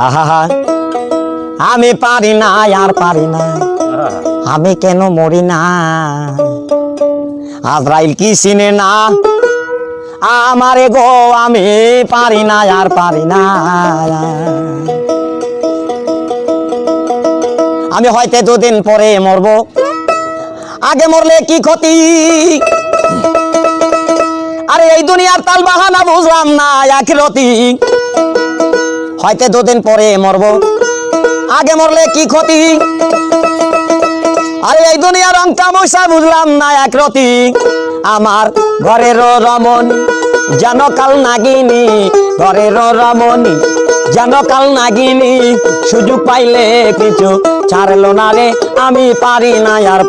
আহা আমি পারি না আর পারি না, আমি কেন মরি না? আজরাইল কি চিনে না আমারে গো, আমি পারি না আর পারি না। আমি হয়তো দুদিন পরে মরবো, আগে মরলে কি ক্ষতি? আরে এই দুনিয়ার তাল বাহানা বুঝলাম না আখিরাতি। হয়তো দুদিন পরে মরবো, আগে মরলে কি ক্ষতি? আরে এই দুনিয়ার রং তামাশা বুঝলাম না আখিরাতি। আমার ঘরের রমণী যেন কাল নাগিনী, ঘরের রমণী যেন কাল নাগিনী, সুযোগ পাইলে কিছু ছাড়লো না রে, আমি পারি না আর